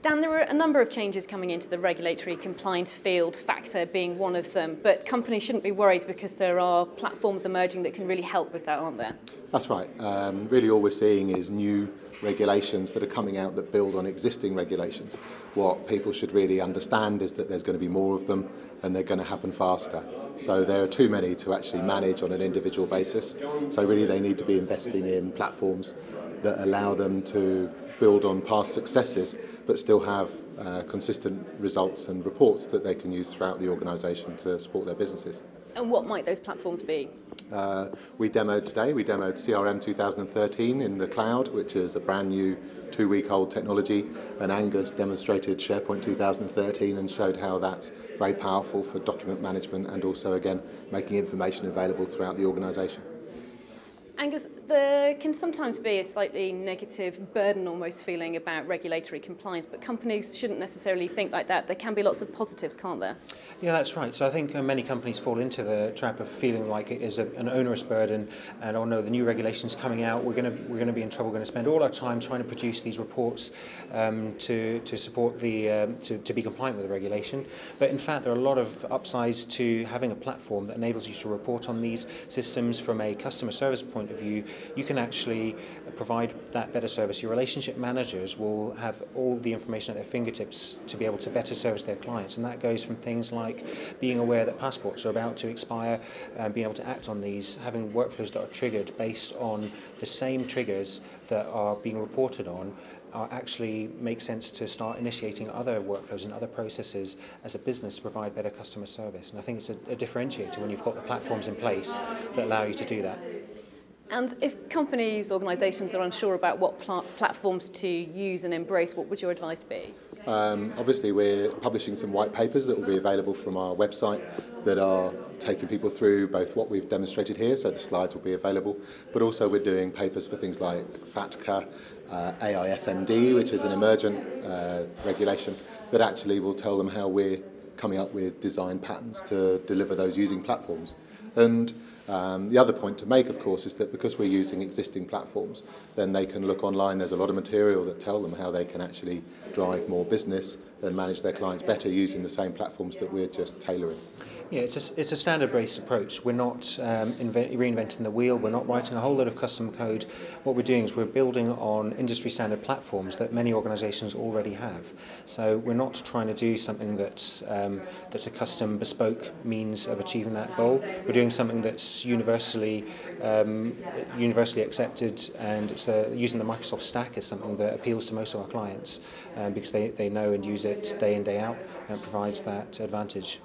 Dan, there are a number of changes coming into the regulatory compliance field, Factor being one of them, but companies shouldn't be worried because there are platforms emerging that can really help with that, aren't there? That's right. Really all we're seeing is new regulations that are coming out that build on existing regulations. What people should really understand is that there's going to be more of them and they're going to happen faster. So there are too many to actually manage on an individual basis. So really they need to be investing in platforms that allow them to build on past successes but still have consistent results and reports that they can use throughout the organisation to support their businesses. And what might those platforms be? We demoed CRM 2013 in the cloud, which is a brand new 2-week-old technology, and Aonghus demonstrated SharePoint 2013 and showed how that's very powerful for document management and also, again, making information available throughout the organisation. Aonghus, there can sometimes be a slightly negative burden almost feeling about regulatory compliance, but companies shouldn't necessarily think like that. There can be lots of positives, can't there? Yeah, that's right. So I think many companies fall into the trap of feeling like it is an onerous burden and, oh no, the new regulations coming out, we're going to be in trouble, we're going to spend all our time trying to produce these reports to support to be compliant with the regulation. But in fact, there are a lot of upsides to having a platform that enables you to report on these systems from a customer service point of view. You can actually provide that better service. Your relationship managers will have all the information at their fingertips to be able to better service their clients, and that goes from things like being aware that passports are about to expire, being able to act on these, having workflows that are triggered based on the same triggers that are being reported on actually make sense to start initiating other workflows and other processes as a business to provide better customer service. And I think it's a differentiator when you've got the platforms in place that allow you to do that. And if companies, organisations are unsure about what platforms to use and embrace, what would your advice be? Obviously we're publishing some white papers that will be available from our website that are taking people through both what we've demonstrated here, so the slides will be available, but also we're doing papers for things like FATCA, AIFMD, which is an emergent regulation that actually will tell them how we're coming up with design patterns to deliver those using platforms. And the other point to make, of course, is that because we're using existing platforms, then they can look online. There's a lot of material that tell them how they can actually drive more business and manage their clients better using the same platforms that we're just tailoring. Yeah, it's a standard-based approach. We're not reinventing the wheel. We're not writing a whole load of custom code. What we're doing is we're building on industry-standard platforms that many organisations already have. So we're not trying to do something that's a custom, bespoke means of achieving that goal. We're doing something that's universally accepted, and it's using the Microsoft stack is something that appeals to most of our clients because they know and use it day in, day out, and it provides that advantage.